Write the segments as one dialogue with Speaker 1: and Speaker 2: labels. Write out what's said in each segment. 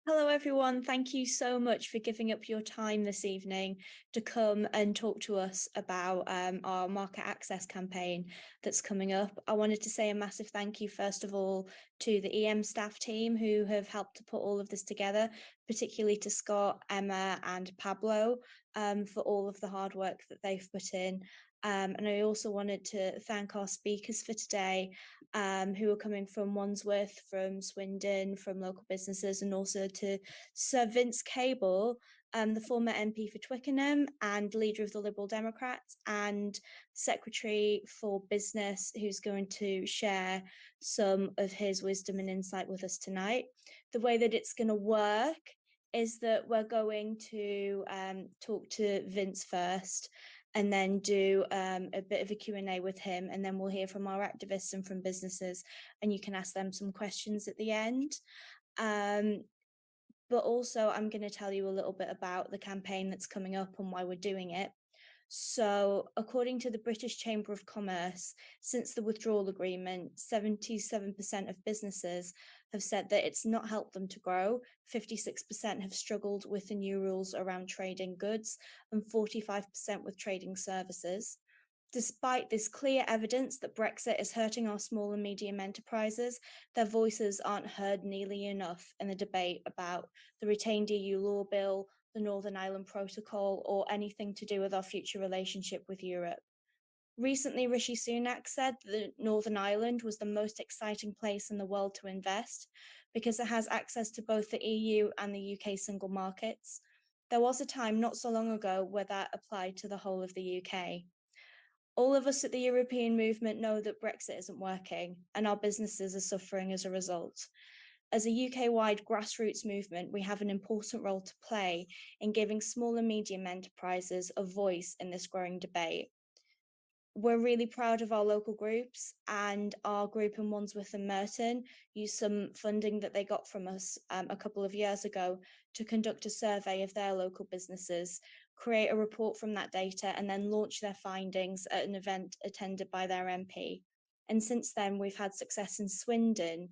Speaker 1: Hello, everyone. Thank you so much for giving up your time this evening to come and talk to us about our market access campaign that's coming up. I wanted to say a massive thank you, first of all, to the EM staff team who have helped to put all of this together, particularly to Scott, Emma, and Pablo for all of the hard work that they've put in. And I also wanted to thank our speakers for today, who are coming from Wandsworth, from Swindon, from local businesses, and also to Sir Vince Cable, the former MP for Twickenham and leader of the Liberal Democrats, and Secretary for Business, who's going to share some of his wisdom and insight with us tonight. The way that it's going to work is that we're going to talk to Vince first, and then do a bit of a Q&A with him, and then we'll hear from our activists and from businesses, and you can ask them some questions at the end. But also, I'm going to tell you a little bit about the campaign that's coming up and why we're doing it. So, according to the British Chamber of Commerce, since the withdrawal agreement, 77% of businesses have said that it's not helped them to grow, 56% have struggled with the new rules around trading goods, and 45% with trading services. Despite this clear evidence that Brexit is hurting our small and medium enterprises, their voices aren't heard nearly enough in the debate about the retained EU law bill, the Northern Ireland Protocol, or anything to do with our future relationship with Europe. Recently, Rishi Sunak said that Northern Ireland was the most exciting place in the world to invest because it has access to both the EU and the UK single markets. There was a time not so long ago where that applied to the whole of the UK. All of us at the European movement know that Brexit isn't working, and our businesses are suffering as a result. As a UK-wide grassroots movement, we have an important role to play in giving small and medium enterprises a voice in this growing debate. We're really proud of our local groups, and our group in Wandsworth and Merton used some funding that they got from us a couple of years ago to conduct a survey of their local businesses, create a report from that data, and then launch their findings at an event attended by their MP. And since then, we've had success in Swindon,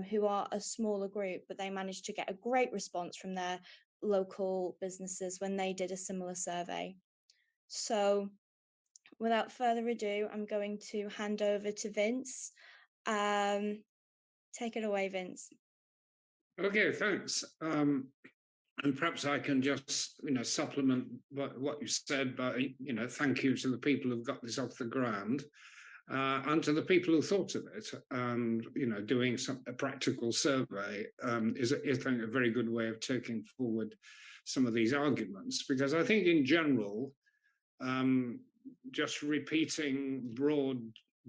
Speaker 1: who are a smaller group, but they managed to get a great response from their local businesses when they did a similar survey. So without further ado, I'm going to hand over to Vince. Take it away, Vince.
Speaker 2: Okay, thanks. And perhaps I can just, supplement what you said by, thank you to the people who've got this off the ground, and to the people who thought of it. And doing a practical survey is I think, a very good way of taking forward some of these arguments, because I think in general, just repeating broad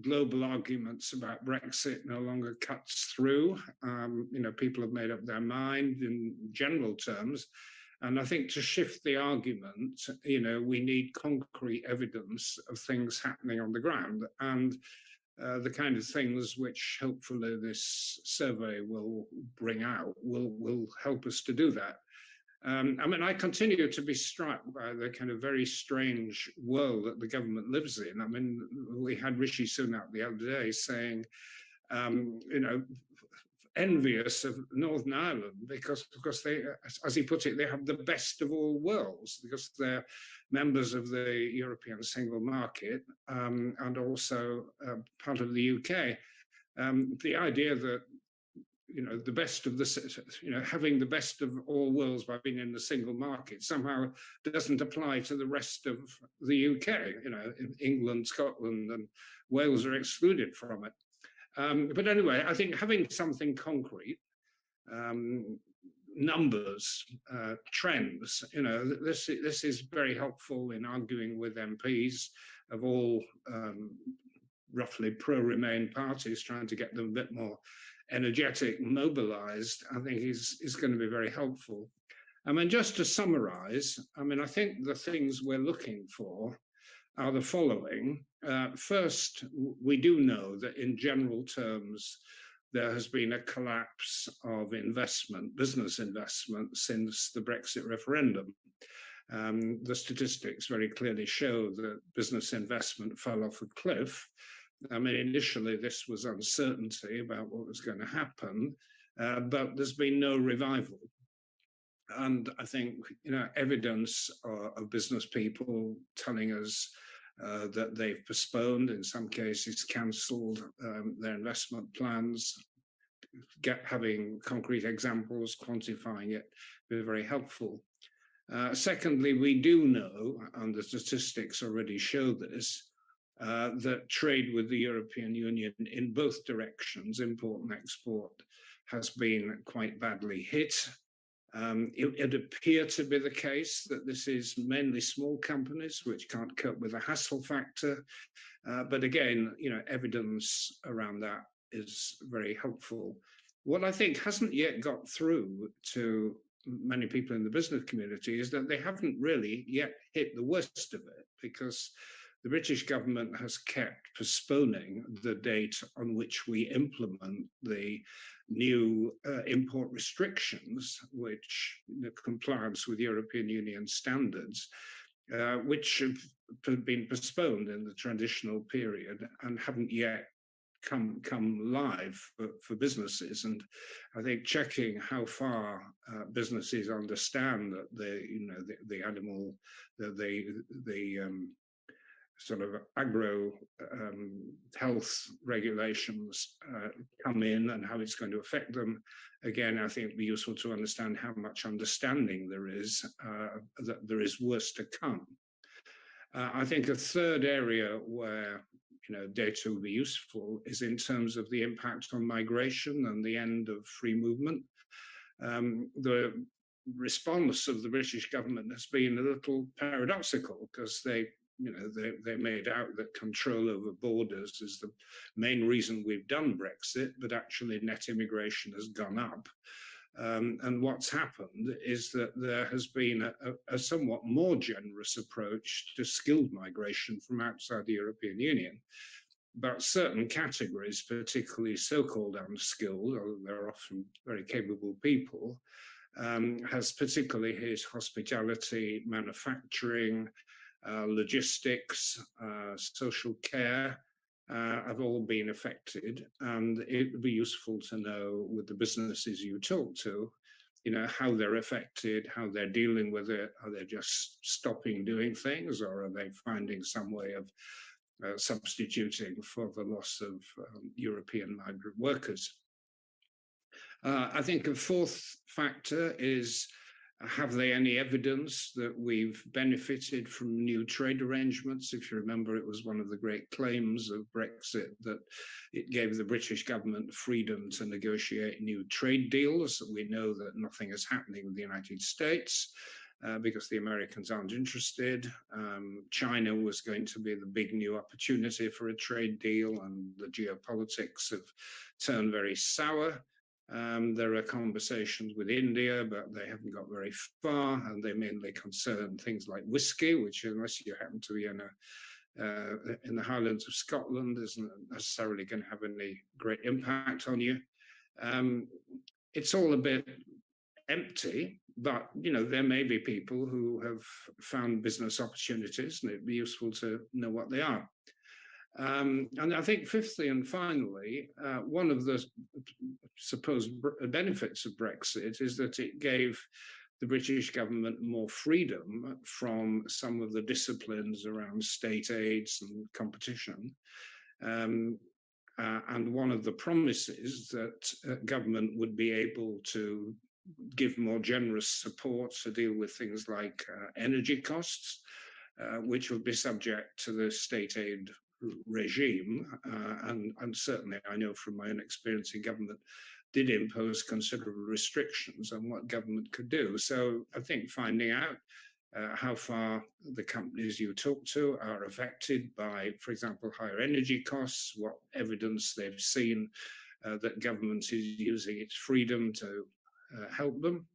Speaker 2: global arguments about Brexit no longer cuts through. People have made up their mind in general terms. And I think to shift the argument, we need concrete evidence of things happening on the ground. And the kind of things which hopefully this survey will bring out will help us to do that. I continue to be struck by the kind of very strange world that the government lives in. We had Rishi Sunak the other day saying, envious of Northern Ireland because, of course, they, as he put it, they have the best of all worlds because they're members of the European single market and also part of the UK. The idea that the best of the, having the best of all worlds by being in the single market somehow doesn't apply to the rest of the UK. England, Scotland, and Wales are excluded from it. But anyway, I think having something concrete, numbers, trends, this is very helpful in arguing with MPs of all roughly pro-Remain parties, trying to get them a bit more energetic, mobilized, I think is going to be very helpful. Just to summarize, I think the things we're looking for are the following. First, we do know that in general terms, there has been a collapse of investment, business investment, since the Brexit referendum. The statistics very clearly show that business investment fell off a cliff. Initially, this was uncertainty about what was going to happen, but there's been no revival. And I think, evidence of business people telling us that they've postponed, in some cases cancelled their investment plans, having concrete examples, quantifying it, be very helpful. Secondly, we do know, and the statistics already show this, that trade with the European Union in both directions, import and export, has been quite badly hit. It appeared to be the case that this is mainly small companies which can't cope with the hassle factor. But again, evidence around that is very helpful. What I think hasn't yet got through to many people in the business community is that they haven't really yet hit the worst of it, because the British government has kept postponing the date on which we implement the new import restrictions, which compliance with European Union standards, which have been postponed in the transitional period and haven't yet come live for businesses. And I think checking how far businesses understand that the animal, the sort of agro health regulations come in and how it's going to affect them. Again, I think it'd be useful to understand how much understanding there is that there is worse to come. I think a third area where data will be useful is in terms of the impact on migration and the end of free movement. The response of the British government has been a little paradoxical, because they made out that control over borders is the main reason we've done Brexit, but actually net immigration has gone up. And what's happened is that there has been a somewhat more generous approach to skilled migration from outside the European Union. But certain categories, particularly so-called unskilled, although they're often very capable people, has particularly hit hospitality, manufacturing, logistics, social care, have all been affected. And it would be useful to know, with the businesses you talk to, how they're affected, how they're dealing with it. Are they just stopping doing things, or are they finding some way of substituting for the loss of European migrant workers? I think a fourth factor is, have they any evidence that we've benefited from new trade arrangements? If you remember, it was one of the great claims of Brexit that it gave the British government freedom to negotiate new trade deals. We know that nothing is happening with the United States because the Americans aren't interested. China was going to be the big new opportunity for a trade deal, and the geopolitics have turned very sour. There are conversations with India, but they haven't got very far, and they mainly concern things like whiskey, which, unless you happen to be in the Highlands of Scotland, isn't necessarily going to have any great impact on you. It's all a bit empty, but there may be people who have found business opportunities, and it'd be useful to know what they are. And I think fifthly and finally, one of the supposed benefits of Brexit is that it gave the British government more freedom from some of the disciplines around state aids and competition. And one of the promises that government would be able to give more generous support to deal with things like energy costs, which would be subject to the state aid regime, and certainly I know from my own experience in government, did impose considerable restrictions on what government could do. So I think finding out how far the companies you talk to are affected by, for example, higher energy costs, what evidence they've seen that government is using its freedom to help them.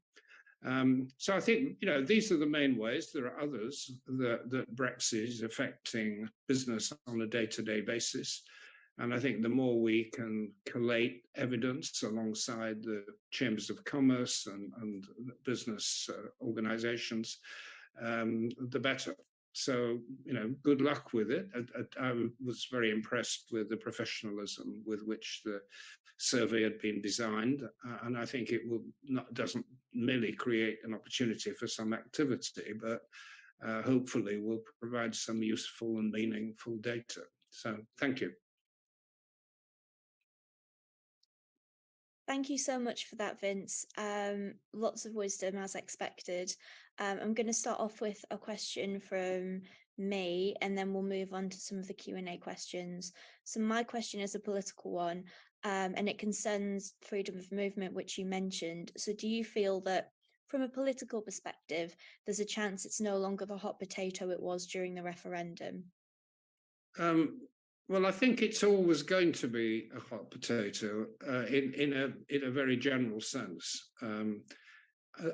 Speaker 2: So I think, these are the main ways. There are others that Brexit is affecting business on a day-to-day basis. And I think the more we can collate evidence alongside the chambers of commerce and business organizations, the better. So, good luck with it. I was very impressed with the professionalism with which the survey had been designed. And I think it doesn't merely create an opportunity for some activity, but hopefully will provide some useful and meaningful data. So thank you.
Speaker 1: Thank you so much for that, Vince. Lots of wisdom as expected. I'm going to start off with a question from me, and then we'll move on to some of the Q&A questions. So my question is a political one, and it concerns freedom of movement, which you mentioned. So do you feel that from a political perspective, there's a chance it's no longer the hot potato it was during the referendum?
Speaker 2: Well, I think it's always going to be a hot potato in a very general sense.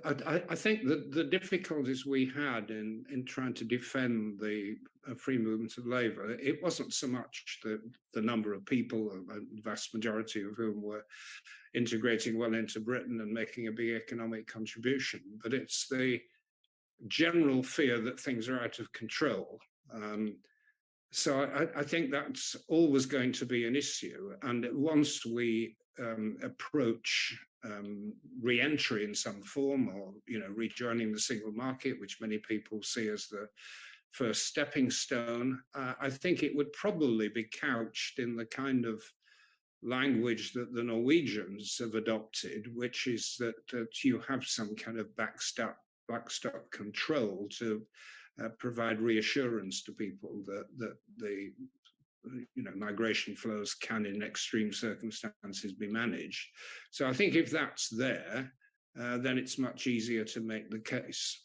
Speaker 2: I think that the difficulties we had in trying to defend the free movement of labour, it wasn't so much the number of people, a vast majority of whom were integrating well into Britain and making a big economic contribution, but it's the general fear that things are out of control. So I think that's always going to be an issue. And once we approach re-entry in some form, or rejoining the single market, which many people see as the first stepping stone, I think it would probably be couched in the kind of language that the Norwegians have adopted, which is that you have some kind of backstop control to provide reassurance to people that the migration flows can, in extreme circumstances, be managed. So I think if that's there, then it's much easier to make the case.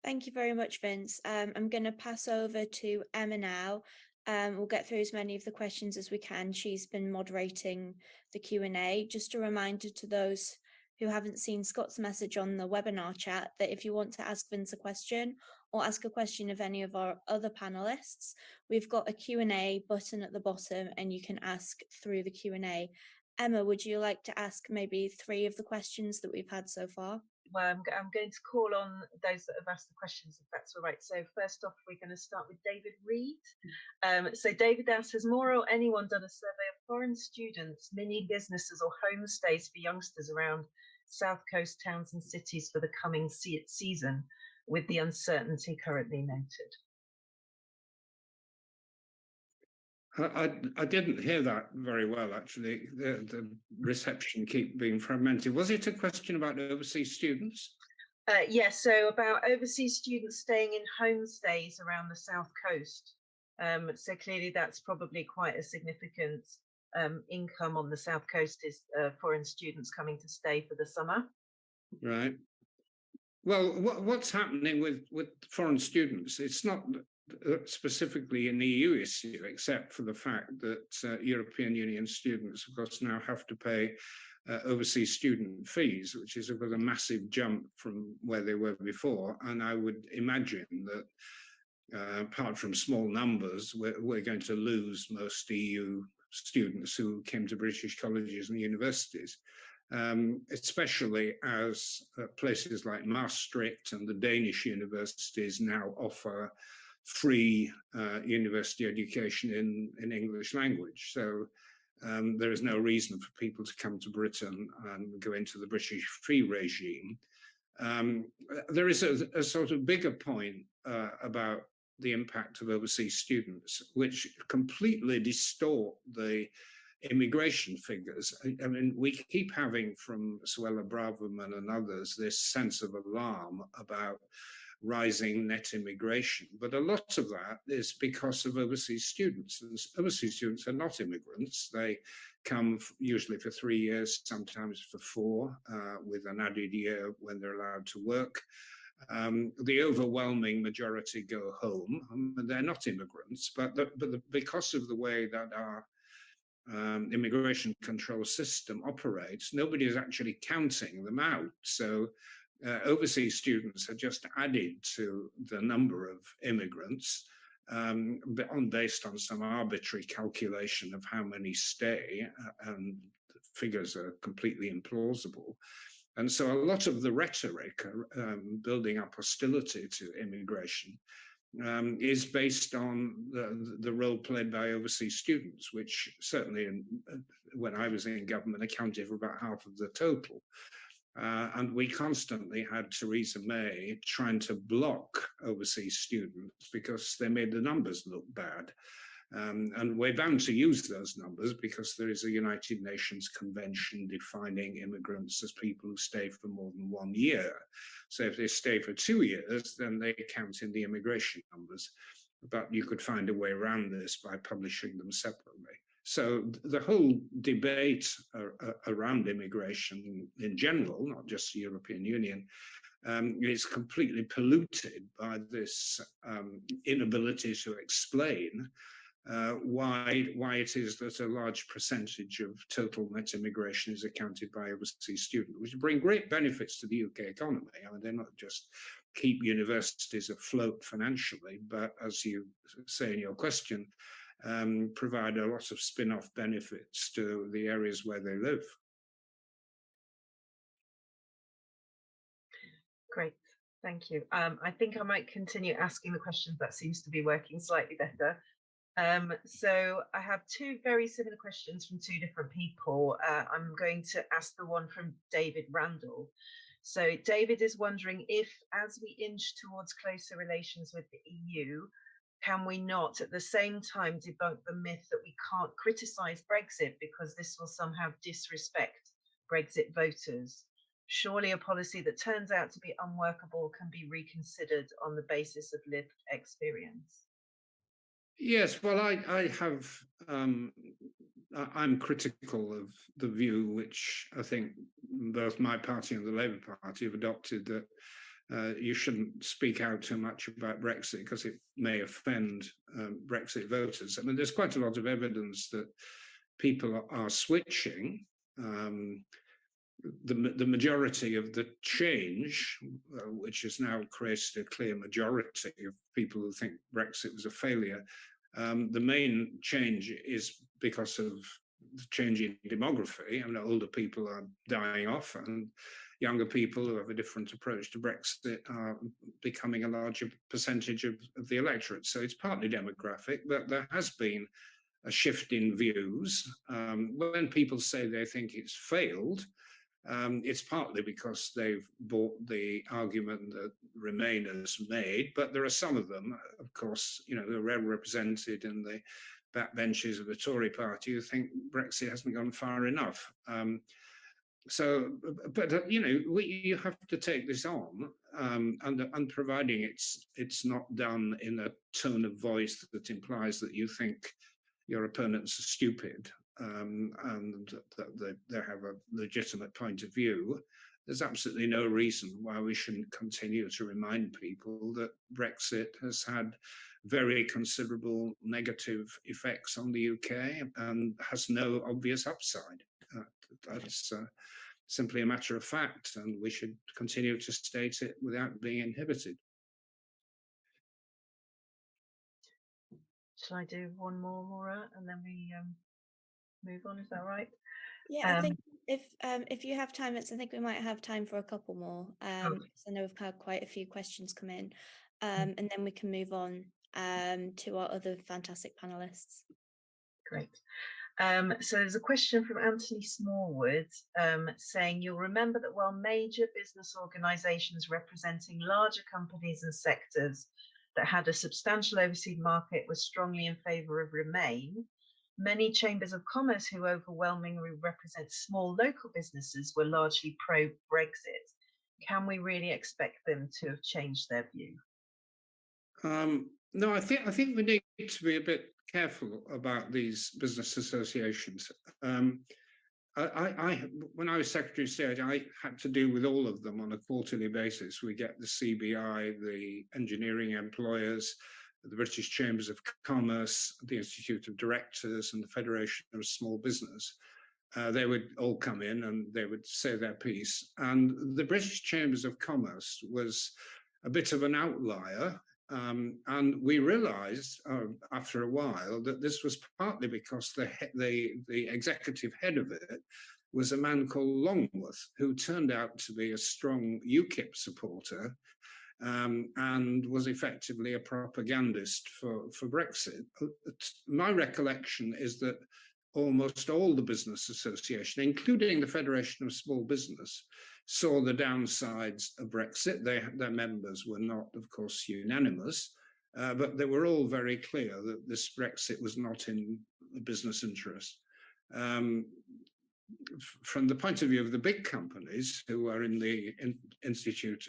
Speaker 1: Thank you very much, Vince. I'm going to pass over to Emma now. We'll get through as many of the questions as we can. She's been moderating the Q&A. Just a reminder to those who haven't seen Scott's message on the webinar chat that if you want to ask Vince a question or ask a question of any of our other panelists, we've got a Q&A button at the bottom and you can ask through the Q&A. Emma, would you like to ask maybe 3 of the questions that we've had so far?
Speaker 3: Well, I'm going to call on those that have asked the questions, if that's all right. So first off, we're going to start with David Reed. So David asks, has more or anyone done a survey of foreign students, mini businesses or homestays for youngsters around South Coast towns and cities for the coming season, with the uncertainty currently noted?
Speaker 2: I didn't hear that very well, actually. The reception keeps being fragmented. Was it a question about overseas students?
Speaker 3: Yes, so about overseas students staying in homestays around the South Coast. So clearly that's probably quite a significant income on the South Coast, is foreign students coming to stay for the summer.
Speaker 2: Right. Well, what's happening with foreign students? It's not specifically an EU issue, except for the fact that European Union students, of course, now have to pay overseas student fees, which is a massive jump from where they were before. And I would imagine that apart from small numbers, we're going to lose most EU students who came to British colleges and universities. Especially as places like Maastricht and the Danish universities now offer free university education in English language. So there is no reason for people to come to Britain and go into the British fee regime. There is a sort of bigger point about the impact of overseas students, which completely distort the immigration figures. I mean, we keep having from Suella Braverman and others this sense of alarm about rising net immigration, but a lot of that is because of overseas students. And overseas students are not immigrants. They come usually for 3 years, sometimes for 4, with an added year when they're allowed to work. The overwhelming majority go home. They're not immigrants, but because of the way that our immigration control system operates, nobody is actually counting them out. So overseas students are just added to the number of immigrants based on some arbitrary calculation of how many stay, and the figures are completely implausible. And so a lot of the rhetoric building up hostility to immigration is based on the role played by overseas students, which certainly when I was in government accounted for about half of the total. And we constantly had Theresa May trying to block overseas students because they made the numbers look bad. And we're bound to use those numbers because there is a United Nations convention defining immigrants as people who stay for more than 1 year. So if they stay for 2 years, then they count in the immigration numbers. But you could find a way around this by publishing them separately. So the whole debate around immigration in general, not just the European Union, is completely polluted by this inability to explain why it is that a large percentage of total net immigration is accounted by overseas students, which bring great benefits to the UK economy. I mean, they're not just keep universities afloat financially, but as you say in your question, provide a lot of spin-off benefits to the areas where they live.
Speaker 3: Great, thank you. I think I might continue asking the questions. That seems to be working slightly better. So I have two very similar questions from two different people. I'm going to ask the one from David Randall. So David is wondering if, as we inch towards closer relations with the EU, can we not at the same time debunk the myth that we can't criticise Brexit because this will somehow disrespect Brexit voters? Surely a policy that turns out to be unworkable can be reconsidered on the basis of lived experience.
Speaker 2: Yes, well, I'm critical of the view which I think both my party and the Labour Party have adopted, that you shouldn't speak out too much about Brexit because it may offend Brexit voters. I mean, there's quite a lot of evidence that people are switching. The majority of the change, which has now created a clear majority of people who think Brexit was a failure, the main change is because of the change in demography. I mean, older people are dying off, and younger people who have a different approach to Brexit are becoming a larger percentage of the electorate. So it's partly demographic, but there has been a shift in views. When people say they think it's failed, it's partly because they've bought the argument that Remainers made, but there are some of them, of course, you know, who are represented in the backbenches of the Tory party who think Brexit hasn't gone far enough. But you know, you have to take this on, and providing it's not done in a tone of voice that implies that you think your opponents are stupid, and that they have a legitimate point of view, there's absolutely no reason why we shouldn't continue to remind people that Brexit has had very considerable negative effects on the UK and has no obvious upside. That's simply a matter of fact, and we should continue to state it without being inhibited.
Speaker 3: Shall I do one more, Maura, and then we move on? Is that right?
Speaker 1: Yeah, I think if you have time, I think we might have time for a couple more. Because I know we've had quite a few questions come in, and then we can move on to our other fantastic panelists.
Speaker 3: Great. So there's a question from Anthony Smallwood saying, you'll remember that while major business organisations representing larger companies and sectors that had a substantial overseas market were strongly in favour of Remain, many chambers of commerce who overwhelmingly represent small local businesses were largely pro-Brexit. Can we really expect them to have changed their view?
Speaker 2: No, I think we need to be a bit careful about these business associations. When I was Secretary of State, I had to deal with all of them on a quarterly basis. We get the CBI, the engineering employers, the British Chambers of Commerce, the Institute of Directors, and the Federation of Small Business. They would all come in and they would say their piece. And the British Chambers of Commerce was a bit of an outlier. And we realized after a while that this was partly because the executive head of it was a man called Longworth, who turned out to be a strong UKIP supporter and was effectively a propagandist for Brexit. My recollection is that almost all the business association, including the Federation of Small Business, saw the downsides of Brexit. Their members were not, of course, unanimous, but they were all very clear that this Brexit was not in the business interest. From the point of view of the big companies who are in the institute,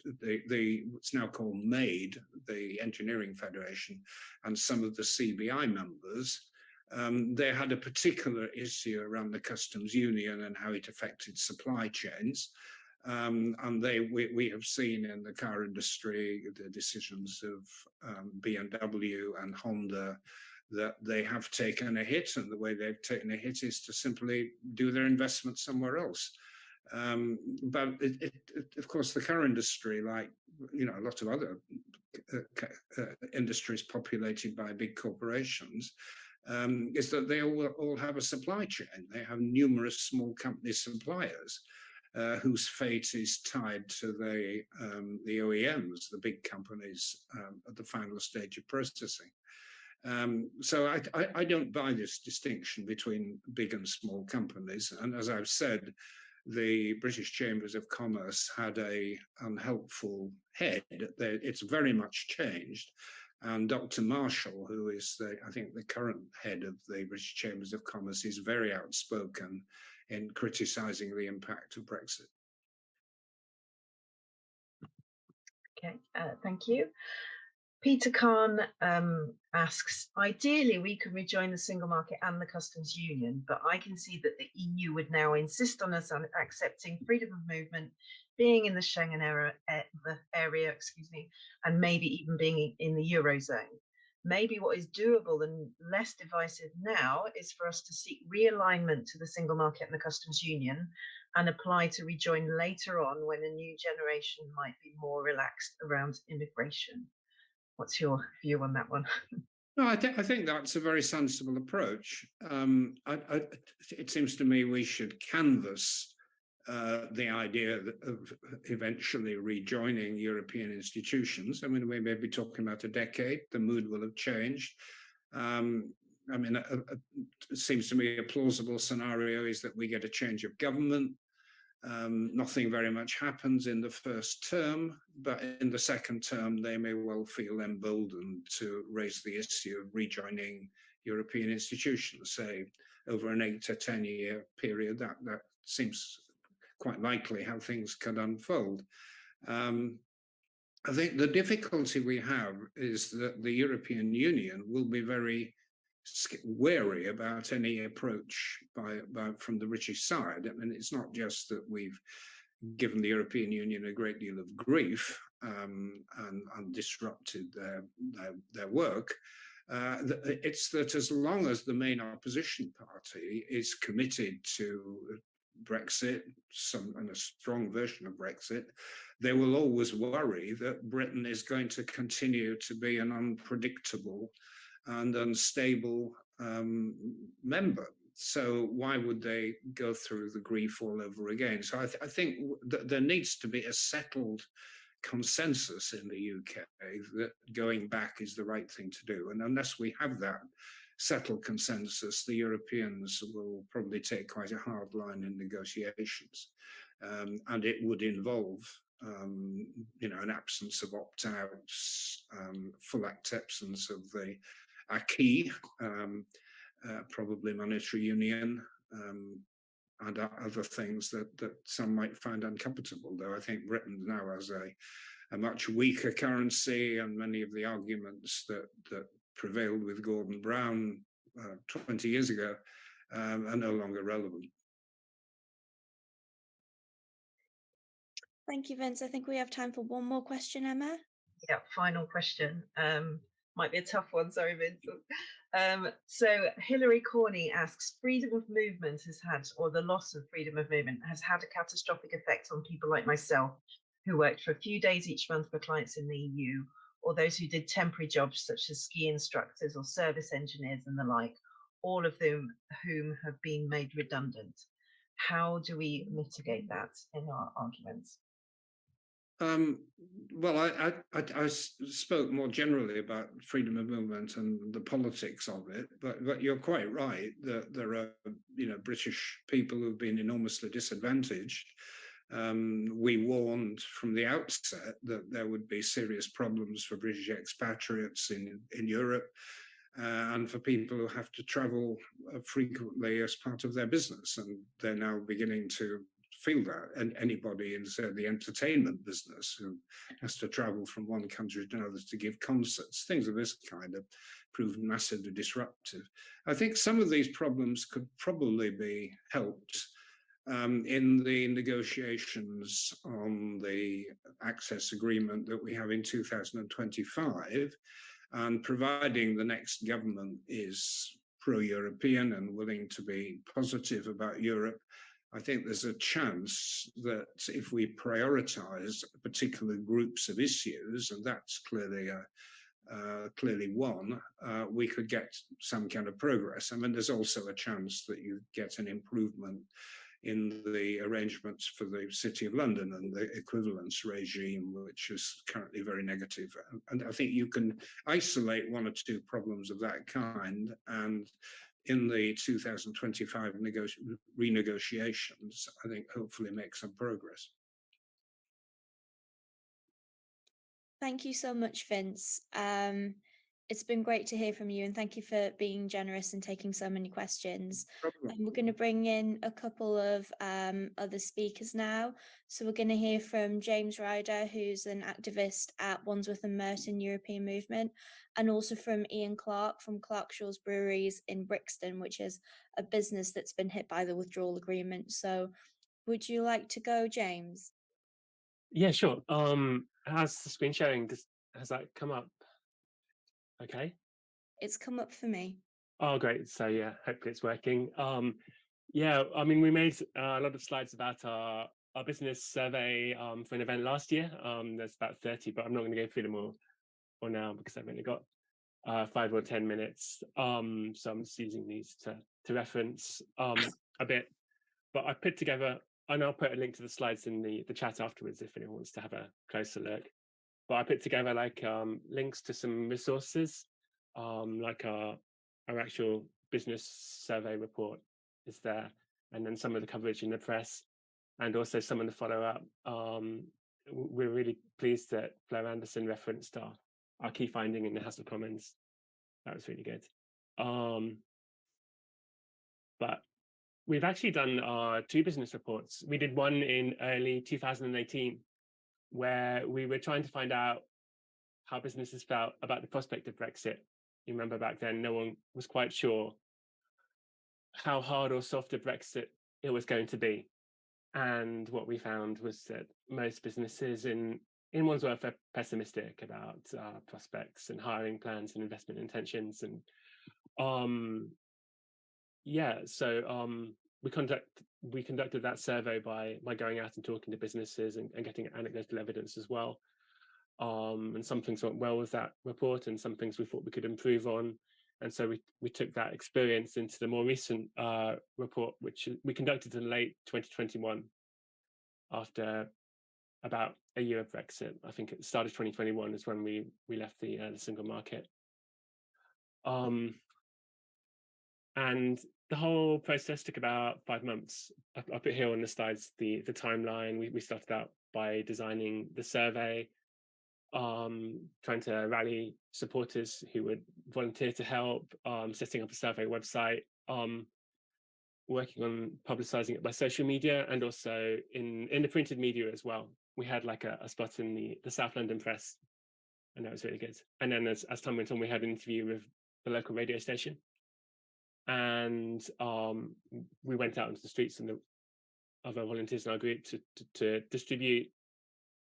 Speaker 2: what's now called MADE, the Engineering Federation, and some of the CBI members, they had a particular issue around the customs union and how it affected supply chains. And we have seen in the car industry the decisions of BMW and Honda that they have taken a hit, and the way they've taken a hit is to simply do their investment somewhere else. But of course, the car industry, like a lot of other industries populated by big corporations, is that they all have a supply chain. They have numerous small company suppliers whose fate is tied to the OEMs, the big companies at the final stage of processing. So I don't buy this distinction between big and small companies. And as I've said, the British Chambers of Commerce had a unhelpful head. It's very much changed. And Dr. Marshall, who is, I think, the current head of the British Chambers of Commerce, is very outspoken in criticising the impact of Brexit.
Speaker 3: Okay, thank you. Peter Kahn asks, ideally we could rejoin the single market and the customs union, but I can see that the EU would now insist on us accepting freedom of movement, being in the Schengen area, and maybe even being in the Eurozone. Maybe what is doable and less divisive now is for us to seek realignment to the single market and the customs union and apply to rejoin later on when a new generation might be more relaxed around immigration. What's your view on that one?
Speaker 2: No, I think that's a very sensible approach. It seems to me we should canvass the idea of eventually rejoining European institutions. I mean, we may be talking about a decade. The mood will have changed. I mean, it seems to me a plausible scenario is that we get a change of government. Nothing very much happens in the first term, but in the second term, they may well feel emboldened to raise the issue of rejoining European institutions, say, over an 8 to 10 year period. That seems quite likely how things could unfold. I think the difficulty we have is that the European Union will be very wary about any approach from the British side. I mean, it's not just that we've given the European Union a great deal of grief and disrupted their work. It's that as long as the main opposition party is committed to Brexit, and a strong version of Brexit, they will always worry that Britain is going to continue to be an unpredictable and unstable member. So why would they go through the grief all over again? So I think that there needs to be a settled consensus in the UK that going back is the right thing to do. And unless we have that settled consensus, the Europeans will probably take quite a hard line in negotiations. And it would involve an absence of opt-outs, full acceptance of the acquis, probably monetary union, and other things that some might find uncomfortable. Though I think Britain now has a much weaker currency, and many of the arguments that prevailed with Gordon Brown 20 years ago are no longer relevant.
Speaker 1: Thank you, Vince. I think we have time for one more question, Emma.
Speaker 3: Yeah, final question. Might be a tough one, sorry, Vincent. So Hilary Corney asks, freedom of movement has had, or the loss of freedom of movement has had a catastrophic effect on people like myself, who worked for a few days each month for clients in the EU, or those who did temporary jobs such as ski instructors or service engineers and the like, all of whom have been made redundant. How do we mitigate that in our arguments?
Speaker 2: Well, I spoke more generally about freedom of movement and the politics of it, but you're quite right that there are, British people who've been enormously disadvantaged. We warned from the outset that there would be serious problems for British expatriates in Europe, and for people who have to travel frequently as part of their business, and they're now beginning to feel that. And anybody in, say, the entertainment business who has to travel from one country to another to give concerts, things of this kind have proven massively disruptive. I think some of these problems could probably be helped in the negotiations on the access agreement that we have in 2025, and providing the next government is pro-European and willing to be positive about Europe, I think there's a chance that if we prioritize particular groups of issues, and that's clearly one, we could get some kind of progress. I mean, there's also a chance that you get an improvement in the arrangements for the City of London and the equivalence regime, which is currently very negative. And I think you can isolate one or two problems of that kind, and in the 2025 renegotiations, I think hopefully make some progress.
Speaker 1: Thank you so much, Vince. It's been great to hear from you, and thank you for being generous and taking so many questions. We're going to bring in a couple of other speakers now. So we're going to hear from James Ryder, who's an activist at Wandsworth and Merton European Movement, and also from Ian Clark from Clarkshaw's Breweries in Brixton, which is a business that's been hit by the withdrawal agreement. So would you like to go, James?
Speaker 4: Yeah, sure. How's the screen sharing? Has that come up? Okay.
Speaker 1: It's come up for me.
Speaker 4: Oh, great. So yeah, hopefully it's working. Yeah, I mean, we made a lot of slides about our business survey for an event last year. There's about 30, but I'm not going to go through them all now because I've only got 5 or 10 minutes. So I'm just using these to reference a bit. But I put together, and I'll put a link to the slides in the chat afterwards if anyone wants to have a closer look. But I put together like links to some resources, like our actual business survey report is there, and then some of the coverage in the press, and also some of the follow-up. We're really pleased that Blair Anderson referenced our key finding in the House of Commons. That was really good. But we've actually done 2 business reports. We did one in early 2018, where we were trying to find out how businesses felt about the prospect of Brexit. You remember back then, no one was quite sure how hard or soft a Brexit it was going to be. And what we found was that most businesses in Wandsworth are pessimistic about prospects and hiring plans and investment intentions. And we conducted that survey by going out and talking to businesses and getting anecdotal evidence as well. And some things went well with that report, and some things we thought we could improve on. And so we took that experience into the more recent report, which we conducted in late 2021, after about a year of Brexit. I think at the start of 2021 is when we left the single market. And the whole process took about 5 months. I put here on the slides the timeline. We started out by designing the survey, trying to rally supporters who would volunteer to help, setting up a survey website, working on publicizing it by social media, and also in the printed media as well. We had like a spot in the South London press, and that was really good. And then as time went on, we had an interview with the local radio station, and we went out into the streets, and the other volunteers in our group to distribute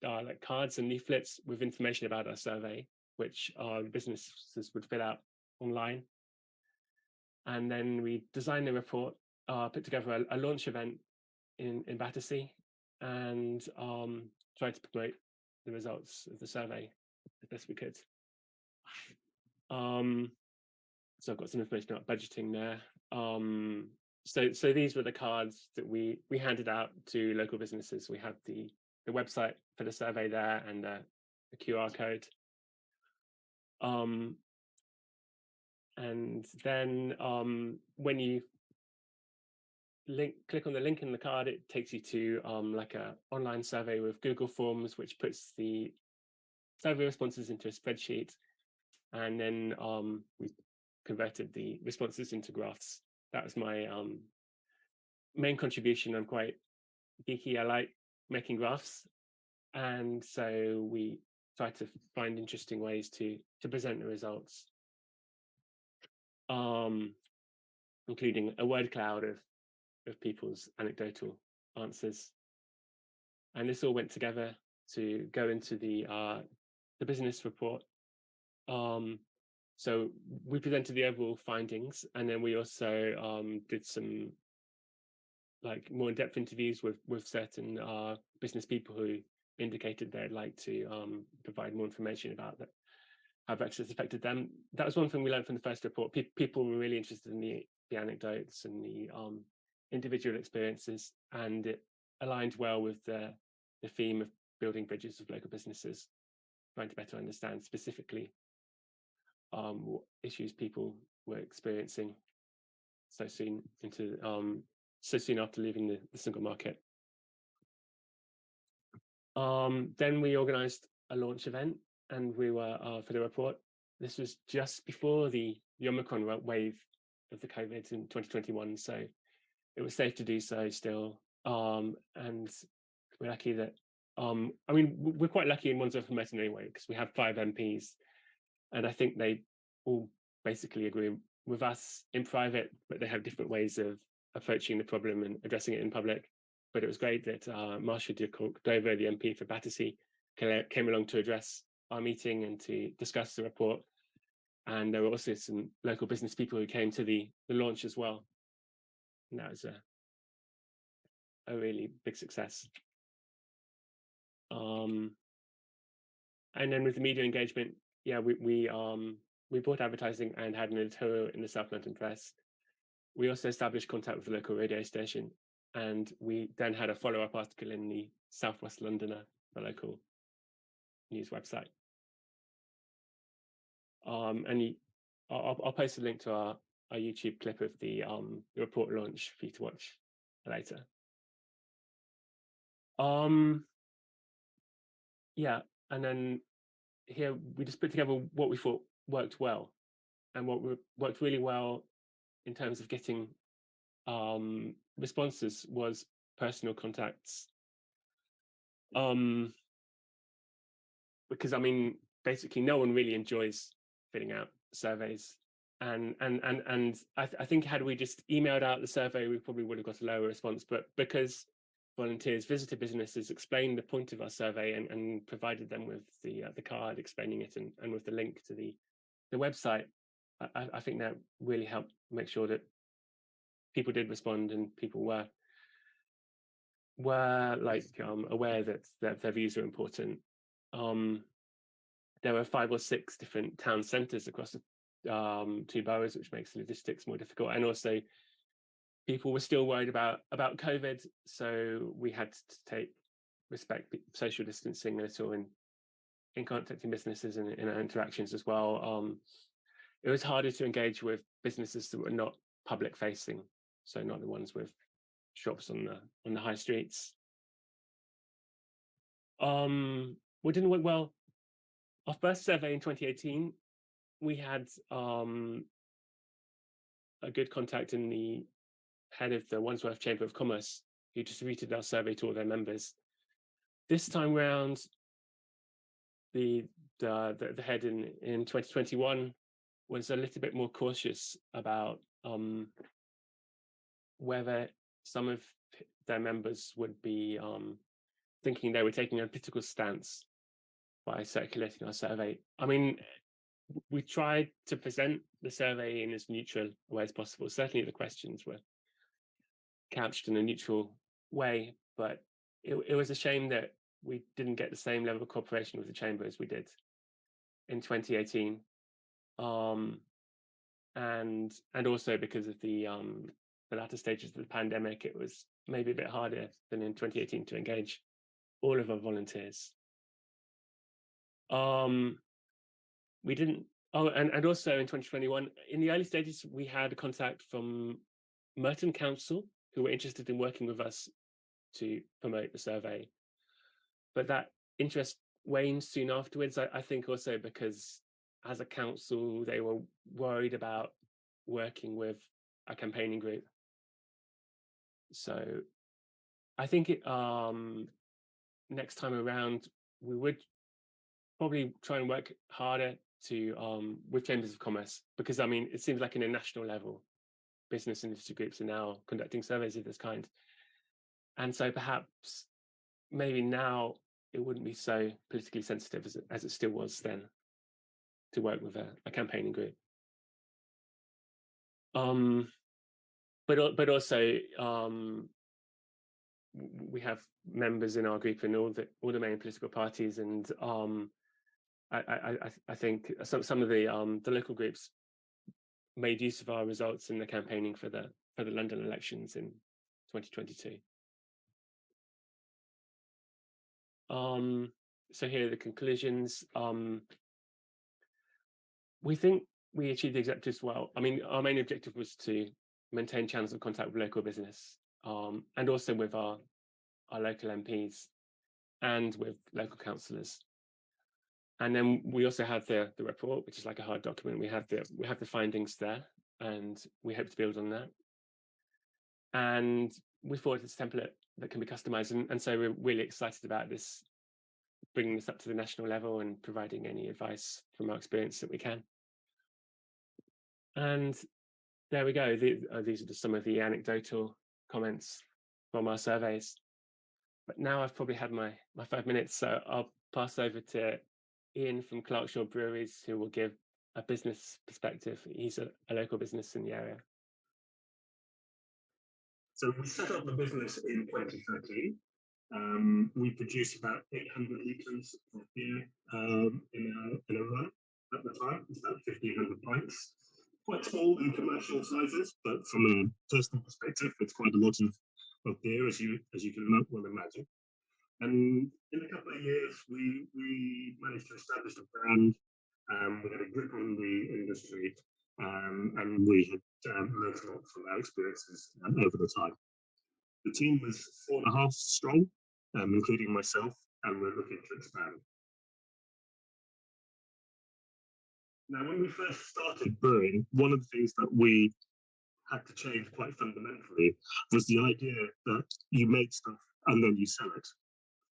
Speaker 4: like cards and leaflets with information about our survey, which our businesses would fill out online. And then we designed the report, put together a launch event in Battersea, and tried to promote the results of the survey as best we could. So I've got some information about budgeting there. So these were the cards that we handed out to local businesses. We had the website for the survey there and a QR code. And then when you click on the link in the card, it takes you to like a online survey with Google Forms, which puts the survey responses into a spreadsheet, and then we converted the responses into graphs. That was my main contribution. I'm quite geeky. I like making graphs, and so we try to find interesting ways to present the results, including a word cloud of people's anecdotal answers. And this all went together to go into the business report. So we presented the overall findings, and then we also did some like more in-depth interviews with certain business people who indicated they'd like to provide more information about that, how Brexit affected them. That was one thing we learned from the first report. People were really interested in the anecdotes and the individual experiences, and it aligned well with the theme of building bridges of local businesses, trying to better understand specifically what issues people were experiencing so soon after leaving the single market. Then we organised a launch event, and we were for the report. This was just before the Omicron wave of the COVID in 2021, so it was safe to do so still. And we're lucky that I mean, we're quite lucky in Wandsworth and Merton anyway, because we have 5 MPs, and I think they all basically agree with us in private, but they have different ways of approaching the problem and addressing it in public. But it was great that Marcia de Dover, the MP for Battersea, came along to address our meeting and to discuss the report. And there were also some local business people who came to the launch as well. And that was a really big success. And then with the media engagement, yeah, we bought advertising and had an editorial in the South London Press. We also established contact with the local radio station, and we then had a follow-up article in the South West Londoner, the local news website. And I'll post a link to our YouTube clip of the report launch for you to watch later. Yeah, and then here we just put together what we thought worked well, and what worked really well in terms of getting responses was personal contacts. Because I mean, basically, no one really enjoys filling out surveys, and I think had we just emailed out the survey, we probably would have got a lower response. But because volunteers visited businesses, explained the point of our survey, and provided them with the card explaining it, and with the link to the website, I think that really helped make sure that people did respond, and people were like aware that their views are important. There were 5 or 6 different town centres across the 2 boroughs, which makes logistics more difficult. And also, people were still worried about COVID, so we had to respect social distancing a little in contacting businesses and in our interactions as well. It was harder to engage with businesses that were not public facing, so not the ones with shops on the high streets. What didn't work well? Our first survey in 2018, we had a good contact in the head of the Wandsworth Chamber of Commerce, who distributed our survey to all their members. This time round, the head in 2021 was a little bit more cautious about whether some of their members would be thinking they were taking a political stance by circulating our survey. I mean, we tried to present the survey in as neutral a way as possible. Certainly the questions were couched in a neutral way, but it was a shame that we didn't get the same level of cooperation with the Chamber as we did in 2018. And also because of the latter stages of the pandemic, it was maybe a bit harder than in 2018 to engage all of our volunteers. We didn't. Oh, and also in 2021, in the early stages, we had a contact from Merton Council, who were interested in working with us to promote the survey. But that interest waned soon afterwards, I think also because as a council, they were worried about working with a campaigning group. So I think next time around, we would probably try and work harder to with chambers of commerce, because I mean, it seems like in a national level, business and industry groups are now conducting surveys of this kind. And so perhaps maybe now it wouldn't be so politically sensitive as it still was then to work with a campaigning group. But also we have members in our group in all the main political parties, and I think some of the local groups made use of our results in the campaigning for the London elections in 2022. So here are the conclusions. We think we achieved the objectives well. I mean, our main objective was to maintain channels of contact with local business, and also with our local MPs and with local councillors. And then we also have the report, which is like a hard document. We have the findings there, and we hope to build on that. And we thought it's a template that can be customized, and so we're really excited about this, bringing this up to the national level and providing any advice from our experience that we can. And there we go. These are just some of the anecdotal comments from our surveys. But now I've probably had my 5 minutes, so I'll pass over to Ian from Clarkshire Breweries, who will give a business perspective. He's a local business in the area.
Speaker 5: So we set up the business in 2013. We produce about 800 litres of beer in a run at the time. It's about 1,500 pints. Quite small in commercial sizes, but from a personal perspective, it's quite a lot of beer, as you can well imagine. And in a couple of years, we managed to establish a brand. We had a grip on the industry, and we had learned a lot from our experiences over the time. The team was 4.5 strong, including myself, and we're looking to expand. Now, when we first started brewing, one of the things that we had to change quite fundamentally was the idea that you make stuff and then you sell it.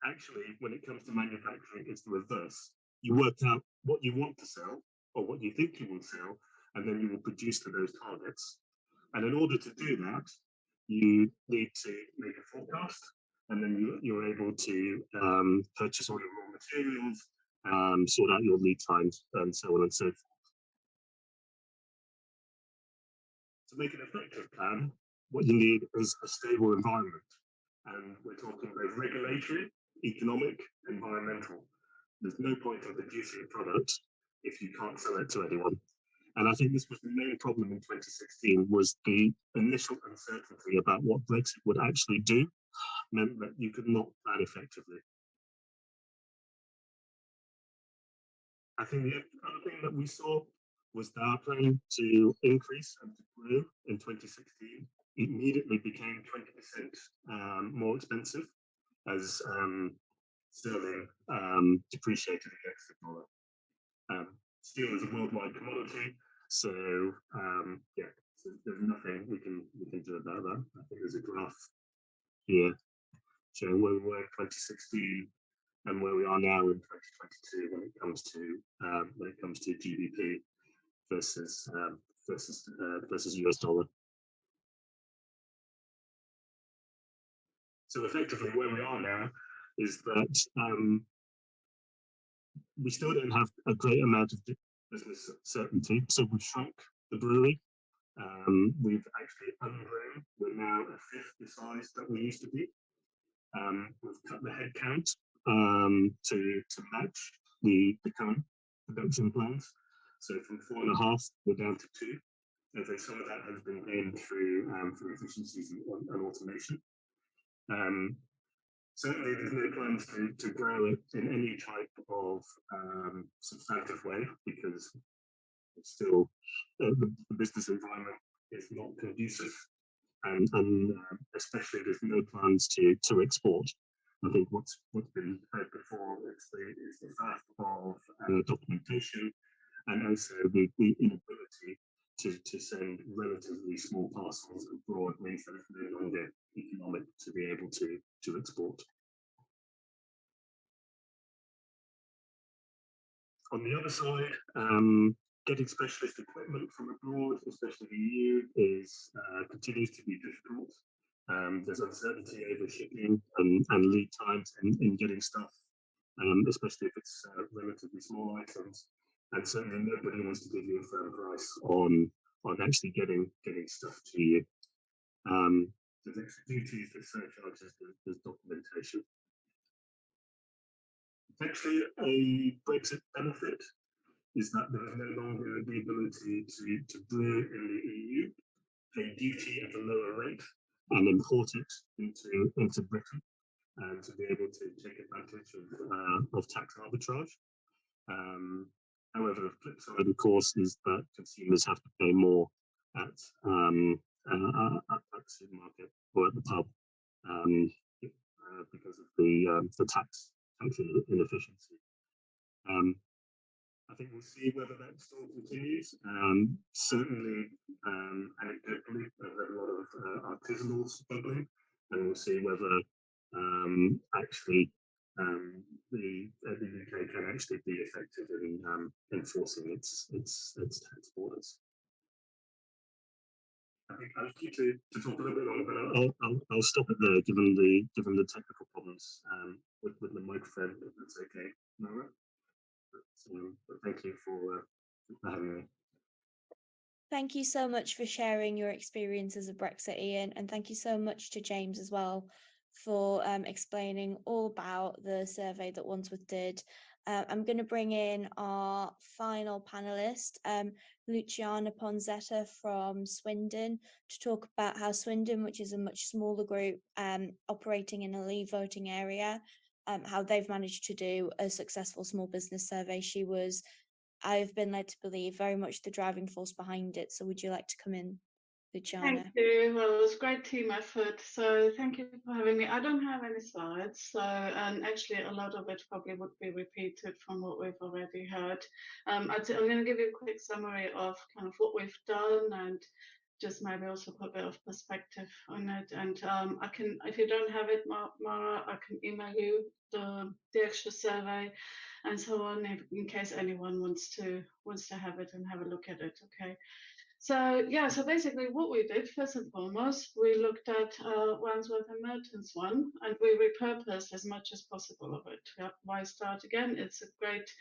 Speaker 5: Actually, when it comes to manufacturing, it's the reverse. You work out what you want to sell or what you think you will sell, and then you will produce to those targets. And in order to do that, you need to make a forecast, and then you're able to purchase all your raw materials, sort out your lead times, and so on and so forth. To make an effective plan, what you need is a stable environment. And we're talking both regulatory, economic, environmental. There's no point in producing a product if you can't sell it to anyone. And I think this was the main problem in 2016, was the initial uncertainty about what Brexit would actually do, meant that you could not plan effectively. I think the other thing that we saw was that our plan to increase and to grow in 2016 immediately became 20% more expensive as sterling depreciated against the dollar. Steel is a worldwide commodity, so yeah, so there's nothing we can do about that. I think there's a graph here showing where we were in 2016 and where we are now in 2022 when it comes to GDP versus US dollar. So effectively, where we are now is that we still don't have a great amount of business certainty. So we've shrunk the brewery. We've actually ungrown. We're now a fifth the size that we used to be. We've cut the headcount to match the current production plans. So from 4.5, we're down to 2. I think some of that has been gained through efficiencies and automation. certainly there's no plans to grow it in any type of substantive way, because it's still the business environment is not conducive, and especially there's no plans to export. I think what's been heard before is the fact of documentation, and also the inability to send relatively small parcels abroad means that it's no longer economic to be able to export. On the other side, getting specialist equipment from abroad, especially the EU, continues to be difficult. There's uncertainty over shipping and lead times in getting stuff, especially if it's relatively small items. And certainly nobody wants to give you a firm price on actually getting stuff to you. There's extra duties, there's surcharges, there's documentation. Actually, a Brexit benefit is that there is no longer the ability to brew in the EU, pay duty at a lower rate, and import it into Britain, and to be able to take advantage of tax arbitrage. However, the flip side, of course, is that consumers have to pay more at the supermarket or at the pub because of the tax inefficiency. I think we'll see whether that still continues. Certainly, anecdotally, I've heard a lot of artisanals struggling, and we'll see whether actually the UK can actually be effective in enforcing its tax borders. I think I was due to talk a little bit longer, but I'll stop it there, given the technical problems with the microphone, if that's okay, Nora. But thank you for having me.
Speaker 1: Thank you so much for sharing your experience as a Brexiteer, and thank you so much to James as well for explaining all about the survey that Wandsworth did. I'm going to bring in our final panelist, Luciana Ponzetta from Swindon, to talk about how Swindon, which is a much smaller group operating in a leave voting area, how they've managed to do a successful small business survey. She was, I've been led to believe, very much the driving force behind it. So would you like to come in, Luciana?
Speaker 6: Thank you. Well, it was a great team effort. So thank you for having me. I don't have any slides. So, and actually a lot of it probably would be repeated from what we've already heard. I'm going to give you a quick summary of kind of what we've done, and just maybe also put a bit of perspective on it. And I can, if you don't have it, Mara, I can email you the extra survey and so on, in case anyone wants to have it and have a look at it. Okay. So yeah, so basically what we did, first and foremost, we looked at Wandsworth and Merton's one, and we repurposed as much as possible of it. Yep. Why start again? It's a great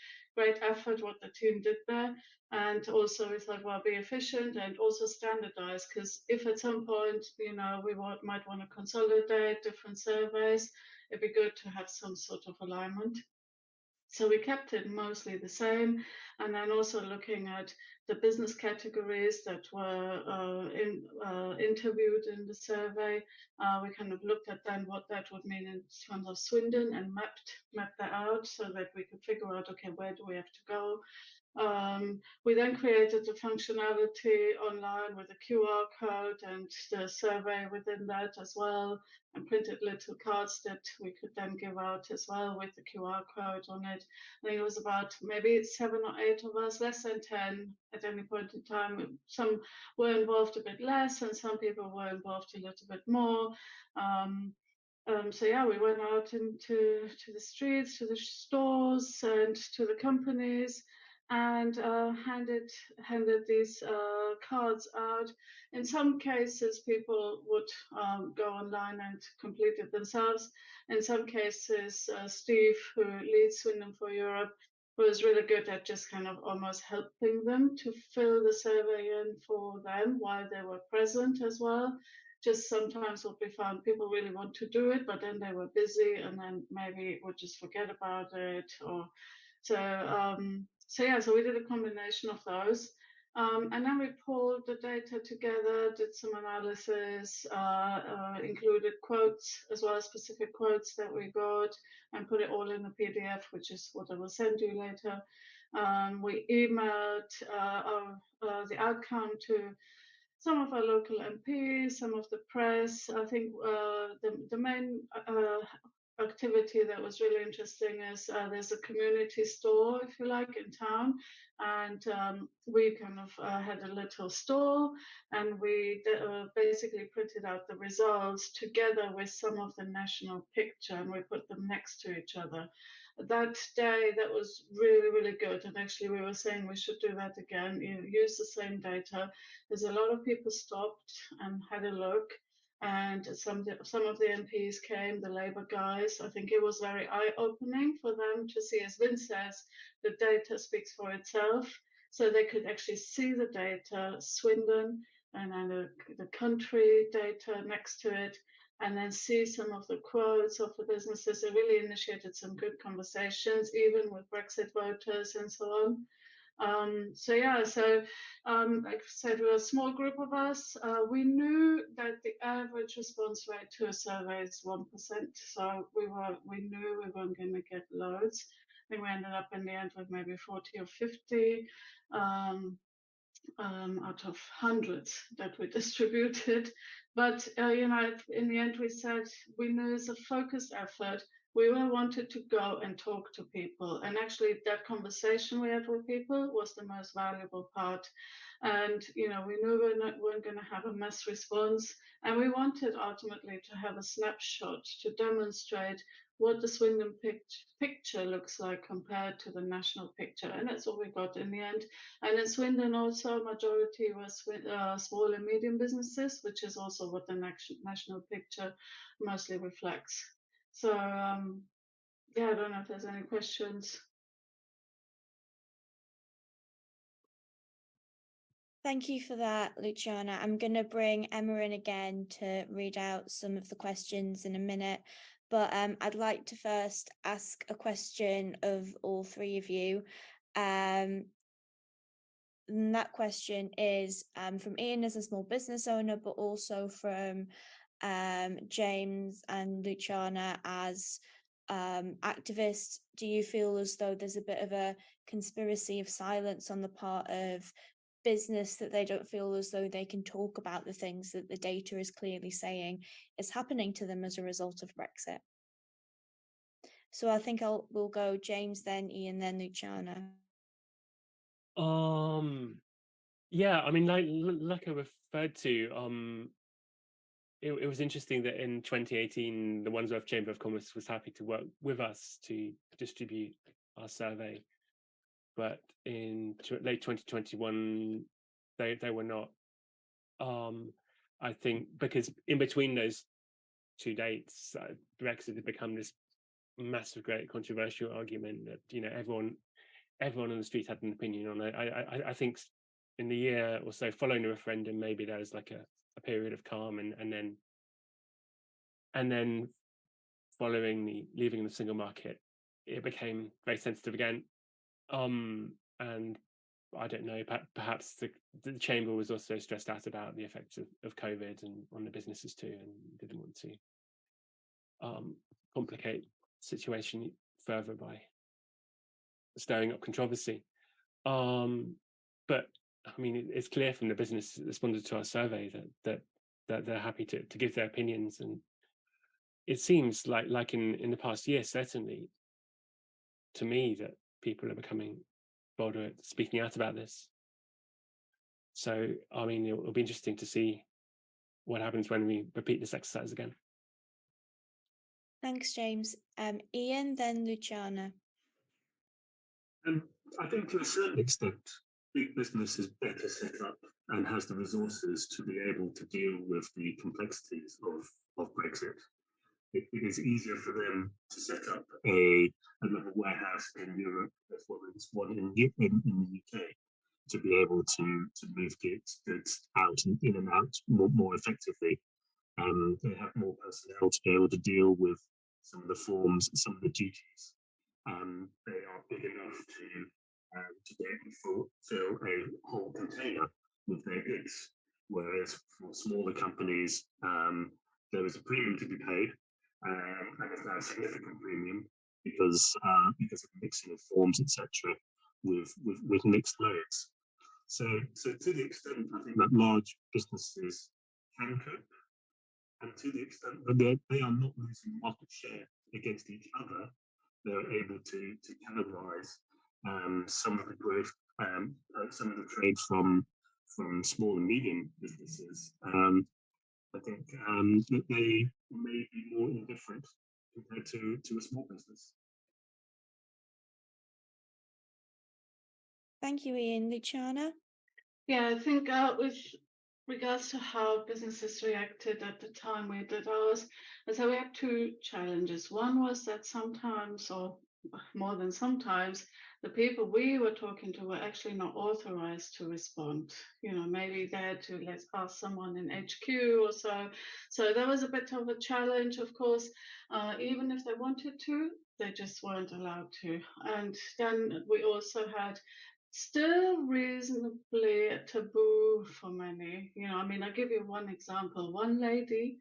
Speaker 6: effort what the team did there. And also we thought, well, be efficient and also standardize, because if at some point, you know, we might want to consolidate different surveys, it'd be good to have some sort of alignment. So we kept it mostly the same, and then also looking at the business categories that were interviewed in the survey. We kind of looked at then what that would mean in terms of Swindon, and mapped that out so that we could figure out, okay, where do we have to go? We then created the functionality online with a QR code and the survey within that as well, and printed little cards that we could then give out as well with the QR code on it. I think it was about maybe 7 or 8 of us, less than 10 at any point in time. Some were involved a bit less, and some people were involved a little bit more. So yeah, we went out into the streets, to the stores, and to the companies, and handed these cards out. In some cases, people would go online and complete it themselves. In some cases, Steve, who leads Swindon for Europe, was really good at just kind of almost helping them to fill the survey in for them while they were present as well. Just sometimes what we found, people really want to do it, but then they were busy, and then maybe would just forget about it. Or so yeah, so we did a combination of those. And then we pulled the data together, did some analysis, included quotes as well as specific quotes that we got, and put it all in a PDF, which is what I will send you later. We emailed the outcome to some of our local MPs, some of the press. I think the main activity that was really interesting is there's a community store, if you like, in town, and we kind of had a little stall, and we basically printed out the results together with some of the national picture, and we put them next to each other. That day, that was really, really good, and actually we were saying we should do that again, use the same data. There's a lot of people stopped and had a look, and some of the MPs came, the Labour guys. I think it was very eye-opening for them to see, as Vin says, the data speaks for itself. So they could actually see the data, Swindon, and then the country data next to it, and then see some of the quotes of the businesses. It really initiated some good conversations, even with Brexit voters and so on. Like I said, we're a small group of us. We knew that the average response rate to a survey is 1%. So we knew we weren't going to get loads. I think we ended up in the end with maybe 40 or 50 out of hundreds that we distributed. But in the end, we said we knew it's a focused effort. We really wanted to go and talk to people, and actually that conversation we had with people was the most valuable part. And we knew we weren't going to have a mass response, and we wanted ultimately to have a snapshot to demonstrate what the Swindon picture looks like compared to the national picture, and that's what we got in the end. And in Swindon also, majority was small and medium businesses, which is also what the national picture mostly reflects. So yeah, I don't know if there's any questions.
Speaker 1: Thank you for that, Luciana. I'm going to bring Emma in again to read out some of the questions in a minute, but I'd like to first ask a question of all three of you. And that question is from Ian as a small business owner, but also from James and Luciana as activists. Do you feel as though there's a bit of a conspiracy of silence on the part of business, that they don't feel as though they can talk about the things that the data is clearly saying is happening to them as a result of Brexit? So I think we'll go James, then Ian, then Luciana.
Speaker 4: Yeah, I mean, like I referred to, it was interesting that in 2018, the Wandsworth Chamber of Commerce was happy to work with us to distribute our survey, but in late 2021, they were not. I think because in between those two dates, Brexit had become this massive, great controversial argument that everyone on the street had an opinion on it. I think in the year or so following the referendum, maybe there was like a period of calm, and then following the leaving the single market, it became very sensitive again. And I don't know, perhaps the chamber was also stressed out about the effects of COVID and on the businesses too, and didn't want to complicate the situation further by stirring up controversy. But I mean, it's clear from the business that responded to our survey that they're happy to give their opinions, and it seems like in the past year, certainly to me, that people are becoming bolder at speaking out about this. So I mean, it'll be interesting to see what happens when we repeat this exercise again.
Speaker 1: Thanks, James. Ian, then Luciana.
Speaker 5: I think to a certain extent, big business is better set up and has the resources to be able to deal with the complexities of Brexit. It is easier for them to set up another warehouse in Europe as well as one in the UK to be able to move goods out and in and out more effectively. They have more personnel to be able to deal with some of the forms, some of the duties. They are big enough to be able to fill a whole container with their goods. Whereas for smaller companies, there is a premium to be paid, and it's now a significant premium because of mixing of forms, etc., with mixed loads. So to the extent I think that large businesses can cope, and to the extent that they are not losing market share against each other, they're able to cannibalize some of the growth, some of the trade from small and medium businesses. I think that they may be more indifferent compared to a small business.
Speaker 1: Thank you, Ian. Luciana?
Speaker 6: Yeah, I think with regards to how businesses reacted at the time we did ours, and so we had two challenges. One was that sometimes, or more than sometimes, the people we were talking to were actually not authorized to respond. You know, maybe they had to let's ask someone in HQ or so. So that was a bit of a challenge, of course. Even if they wanted to, they just weren't allowed to. And then we also had still reasonably taboo for many. You know, I mean, I'll give you one example. One lady,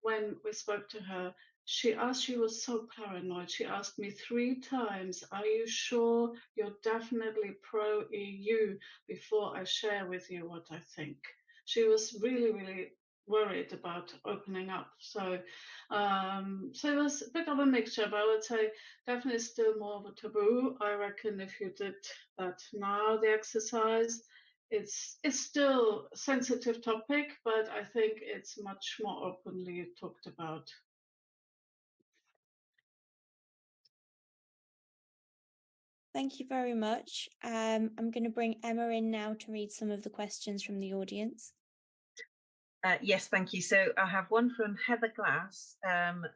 Speaker 6: when we spoke to her, she was so paranoid. She asked me 3 times, "Are you sure you're definitely pro EU before I share with you what I think?" She was really, really worried about opening up. So, so it was a bit of a mixture, but I would say definitely still more of a taboo. I reckon if you did that now, the exercise, it's still a sensitive topic, but I think it's much more openly talked about.
Speaker 1: Thank you very much. I'm going to bring Emma in now to read some of the questions from the audience.
Speaker 3: Yes, thank you. So I have one from Heather Glass.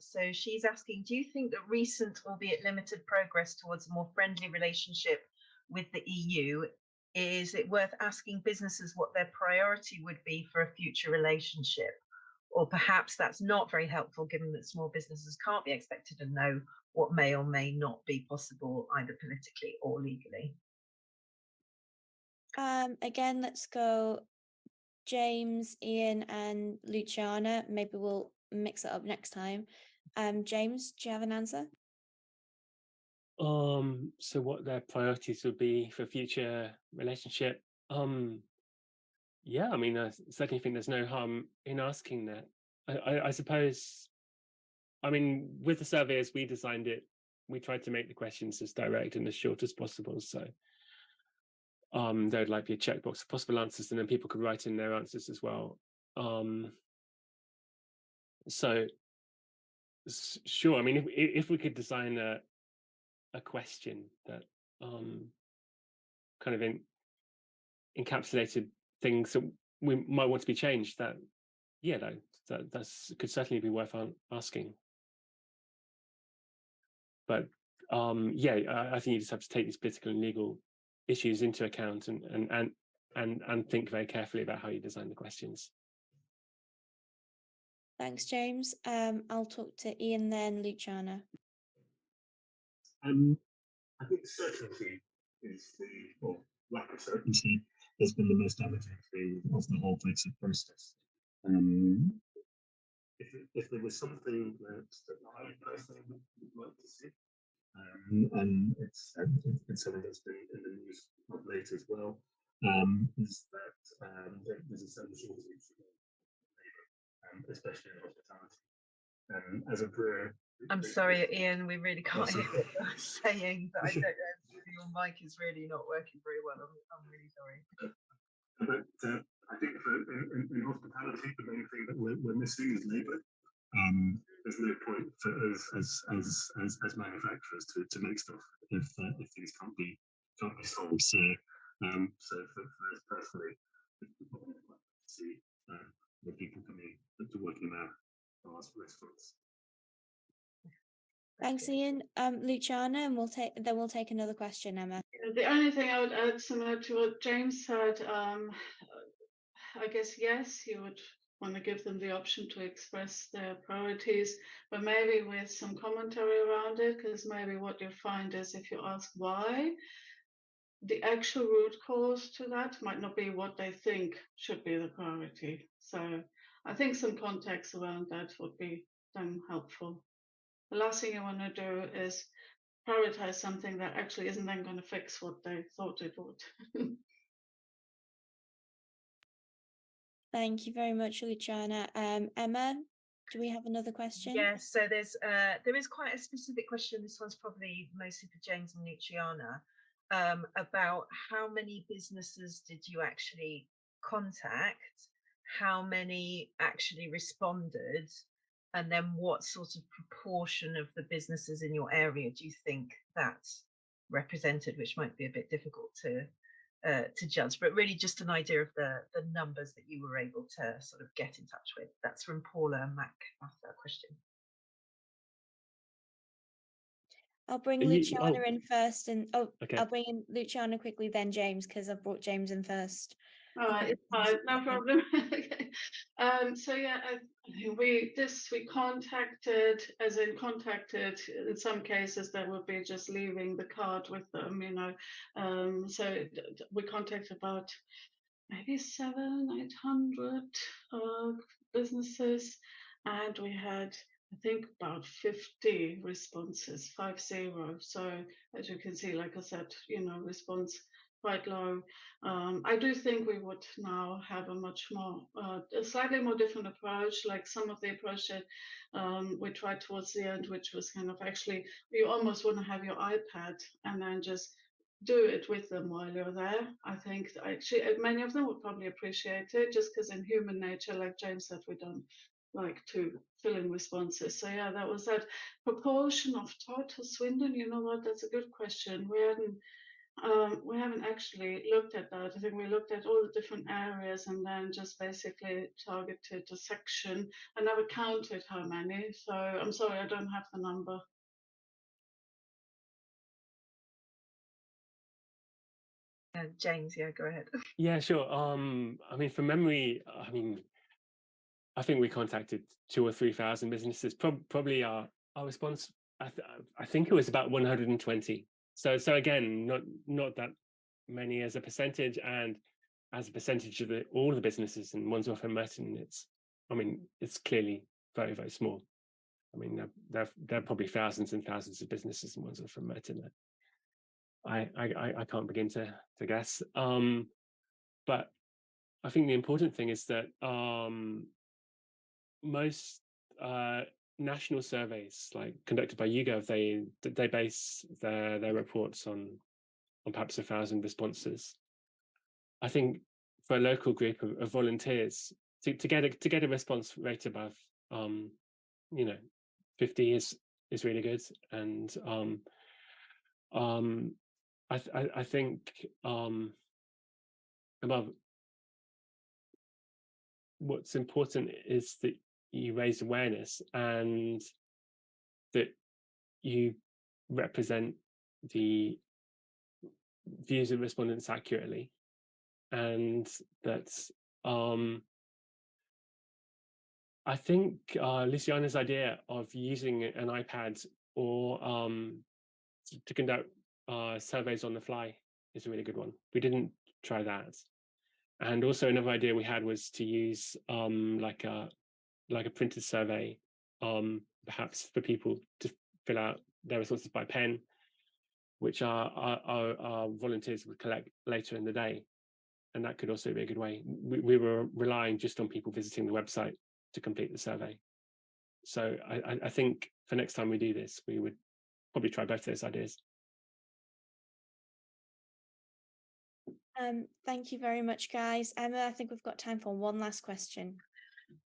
Speaker 3: So she's asking, do you think that recent, albeit limited progress towards a more friendly relationship with the EU, is it worth asking businesses what their priority would be for a future relationship? Or perhaps that's not very helpful, given that small businesses can't be expected to know what may or may not be possible, either politically or legally.
Speaker 1: Again, let's go James, Ian, and Luciana. Maybe we'll mix it up next time. James, do you have an answer?
Speaker 4: So what their priorities would be for future relationship? Yeah, I mean, I certainly think there's no harm in asking that. I suppose, I mean, with the survey as we designed it, we tried to make the questions as direct and as short as possible. So there would like be a checkbox of possible answers, and then people could write in their answers as well. So sure, I mean, if we could design a question that kind of encapsulated things that we might want to be changed, that could certainly be worth asking. But I think you just have to take these political and legal issues into account and think very carefully about how you design the questions.
Speaker 1: Thanks, James. I'll talk to Ian then, Luciana.
Speaker 5: I think certainty is or lack of certainty has been the most damaging thing of the whole Brexit process. If there was something that I personally would like to see, and it's something that's been in the news of late as well, is that there's a certain shortage of labour, especially in hospitality. As a career,
Speaker 3: I'm sorry, Ian, we really can't hear what you're saying, but I don't know, your mic is really not working very well. I'm really sorry.
Speaker 5: But I think in hospitality, the main thing that we're missing is labour. There's no point for us as manufacturers to make stuff if things can't be sold. So for us personally, we probably like to see more people coming to working in our restaurants.
Speaker 1: Thanks, Ian. Luciana, and we'll take another question, Emma.
Speaker 6: The only thing I would add, similar to what James said, I guess yes, you would want to give them the option to express their priorities, but maybe with some commentary around it, because maybe what you find is if you ask why, the actual root cause to that might not be what they think should be the priority. So I think some context around that would be then helpful. The last thing you want to do is prioritize something that actually isn't then going to fix what they thought it would.
Speaker 1: Thank you very much, Luciana. Emma, do we have another question?
Speaker 3: Yes, so there is quite a specific question. This one's probably mostly for James and Luciana, about how many businesses did you actually contact? How many actually responded? And then what sort of proportion of the businesses in your area do you think that's represented, which might be a bit difficult to judge, but really just an idea of the numbers that you were able to sort of get in touch with. That's from Paula Mac. Question.
Speaker 1: I'll bring Luciana in first, and
Speaker 4: okay.
Speaker 1: I'll bring in Luciana quickly, then James, because I've brought James in first.
Speaker 6: All right, it's fine, no problem. Okay. So yeah, we contacted, as in contacted. In some cases, there would be just leaving the card with them, you know. So we contacted about maybe 700-800 businesses, and we had, I think, about 50 responses, 50. So as you can see, like I said, you know, response quite low. I do think we would now have a much more, a slightly more different approach, like some of the approach that we tried towards the end, which was kind of actually, you almost want to have your iPad and then just do it with them while you're there. I think actually many of them would probably appreciate it, just because in human nature, like James said, we don't like to fill in responses. So yeah, that was that proportion of total Swindon. You know what? That's a good question. We haven't actually looked at that. I think we looked at all the different areas and then just basically targeted a section. I never counted how many, so I'm sorry, I don't have the number.
Speaker 3: James, yeah, go ahead.
Speaker 4: Yeah, sure. I mean, from memory, I think we contacted 2,000 or 3,000 businesses. Probably our response, I think it was about 120. So again, not that many as a percentage, and as a percentage of all the businesses in Wandsworth and Merton, it's clearly very, very small. I mean, there are probably thousands and thousands of businesses in Wandsworth and Merton that I can't begin to guess. But I think the important thing is that most national surveys, like conducted by YouGov, they base their reports on perhaps 1,000 responses. I think for a local group of volunteers to get a response rate above 50 is really good, and I think above, what's important is that you raise awareness and that you represent the views of respondents accurately, and that I think Luciana's idea of using an iPad or to conduct surveys on the fly is a really good one. We didn't try that. And also another idea we had was to use like a printed survey, perhaps for people to fill out their responses by pen, which our volunteers would collect later in the day. And that could also be a good way. We were relying just on people visiting the website to complete the survey. So I think for next time we do this, we would probably try both those ideas.
Speaker 1: Thank you very much, guys. Emma, I think we've got time for one last question.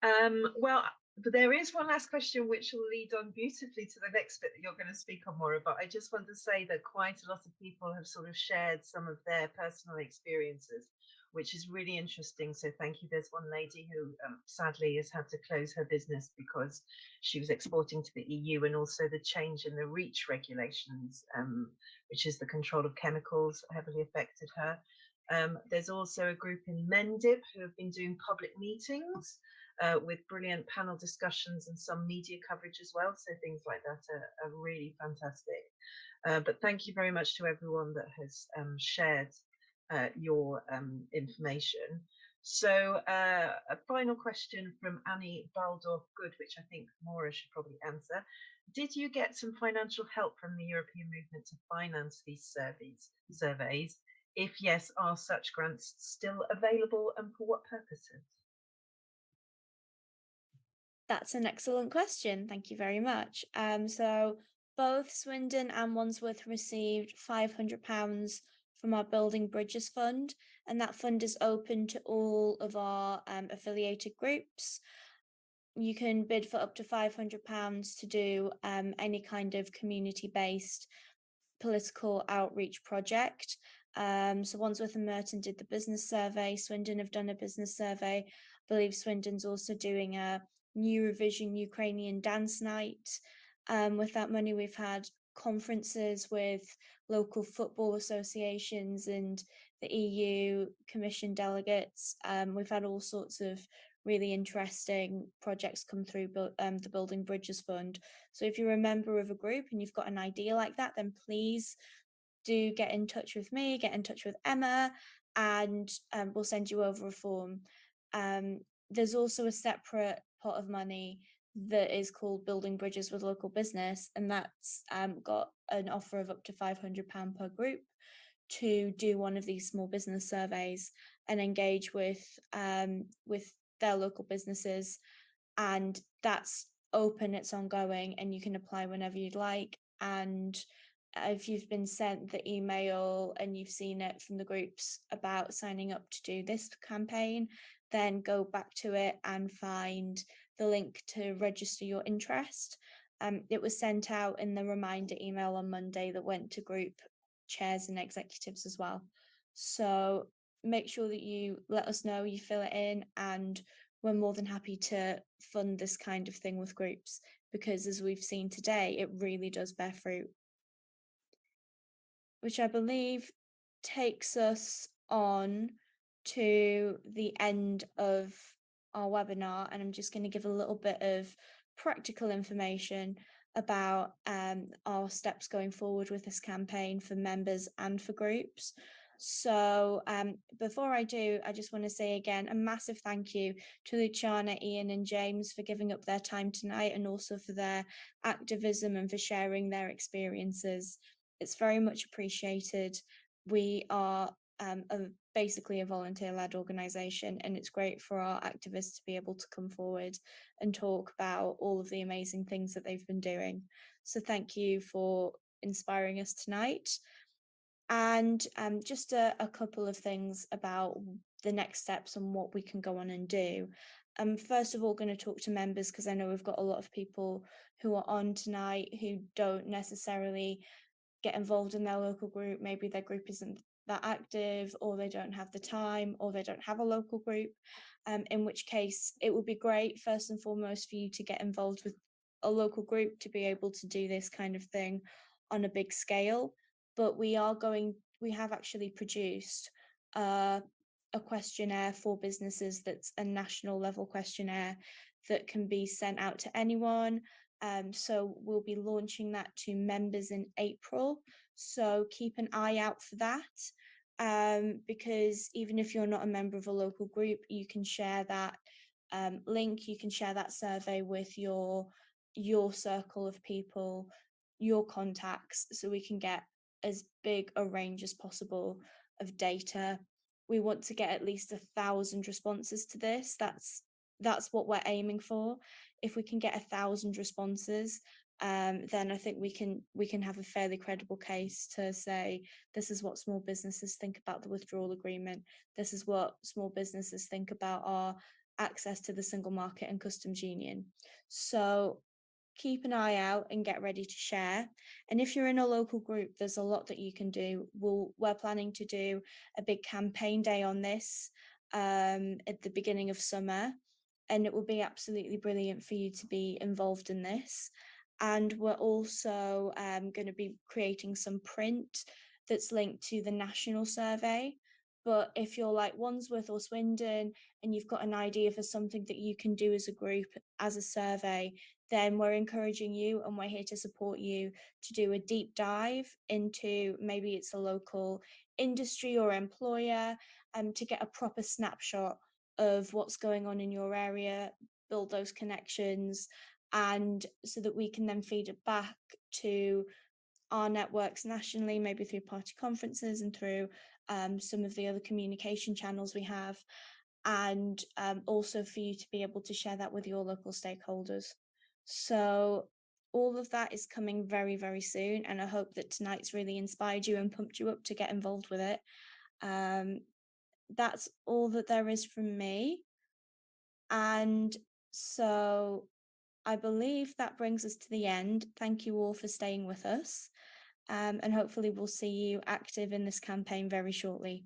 Speaker 3: Well, there is one last question which will lead on beautifully to the next bit that you're going to speak on, Maura, but I just want to say that quite a lot of people have sort of shared some of their personal experiences, which is really interesting. So thank you. There's one lady who sadly has had to close her business because she was exporting to the EU, and also the change in the REACH regulations, which is the control of chemicals, heavily affected her. There's also a group in Mendip who have been doing public meetings with brilliant panel discussions and some media coverage as well. So things like that are really fantastic. But thank you very much to everyone that has shared your information. So a final question from Annie Baldorf-Good, which I think Maura should probably answer. Did you get some financial help from the European movement to finance these surveys? If yes, are such grants still available and for what purposes?
Speaker 1: That's an excellent question. Thank you very much. So both Swindon and Wandsworth received £500 from our Building Bridges Fund, and that fund is open to all of our affiliated groups. You can bid for up to £500 to do any kind of community-based political outreach project. So Wandsworth and Merton did the business survey. Swindon have done a business survey. I believe Swindon's also doing a Eurovision Ukrainian dance night. With that money, we've had conferences with local football associations and the EU Commission delegates. We've had all sorts of really interesting projects come through the Building Bridges Fund. So if you're a member of a group and you've got an idea like that, then please do get in touch with me, get in touch with Emma, and we'll send you over a form. There's also a separate pot of money that is called Building Bridges with Local Business, and that's got an offer of up to £500 per group to do one of these small business surveys and engage with their local businesses. And that's open, it's ongoing, and you can apply whenever you'd like. And if you've been sent the email and you've seen it from the groups about signing up to do this campaign, then go back to it and find the link to register your interest. It was sent out in the reminder email on Monday that went to group chairs and executives as well. So make sure that you let us know, you fill it in, and we're more than happy to fund this kind of thing with groups, because as we've seen today, it really does bear fruit. Which I believe takes us on to the end of our webinar, and I'm just going to give a little bit of practical information about our steps going forward with this campaign for members and for groups. So before I do, I just want to say again a massive thank you to Luciana, Ian and James for giving up their time tonight, and also for their activism and for sharing their experiences. It's very much appreciated. We are basically a volunteer-led organisation, and it's great for our activists to be able to come forward and talk about all of the amazing things that they've been doing. So thank you for inspiring us tonight. And just a couple of things about the next steps and what we can go on and do. First of all, going to talk to members, because I know we've got a lot of people who are on tonight who don't necessarily get involved in their local group. Maybe their group isn't that active, or they don't have the time, or they don't have a local group, in which case it would be great, first and foremost, for you to get involved with a local group to be able to do this kind of thing on a big scale. But we have actually produced a questionnaire for businesses that's a national level questionnaire that can be sent out to anyone. So we'll be launching that to members in April. So keep an eye out for that, because even if you're not a member of a local group, you can share that link, you can share that survey with your circle of people, your contacts, so we can get as big a range as possible of data. We want to get at least 1,000 responses to this. That's what we're aiming for. If we can get 1,000 responses, then I think we can have a fairly credible case to say this is what small businesses think about the withdrawal agreement. This is what small businesses think about our access to the single market and customs union. So keep an eye out and get ready to share. And if you're in a local group, there's a lot that you can do. We're planning to do a big campaign day on this at the beginning of summer, and it will be absolutely brilliant for you to be involved in this. And we're also going to be creating some print that's linked to the national survey, But if you're like Wandsworth or Swindon and you've got an idea for something that you can do as a group, as a survey, then we're encouraging you and we're here to support you to do a deep dive into maybe it's a local industry or employer, to get a proper snapshot of what's going on in your area, build those connections, and so that we can then feed it back to our networks nationally, maybe through party conferences and through some of the other communication channels we have, and also for you to be able to share that with your local stakeholders. So all of that is coming very, very soon, and I hope that tonight's really inspired you and pumped you up to get involved with it. That's all that there is from me. And so I believe that brings us to the end. Thank you all for staying with us. And hopefully we'll see you active in this campaign very shortly.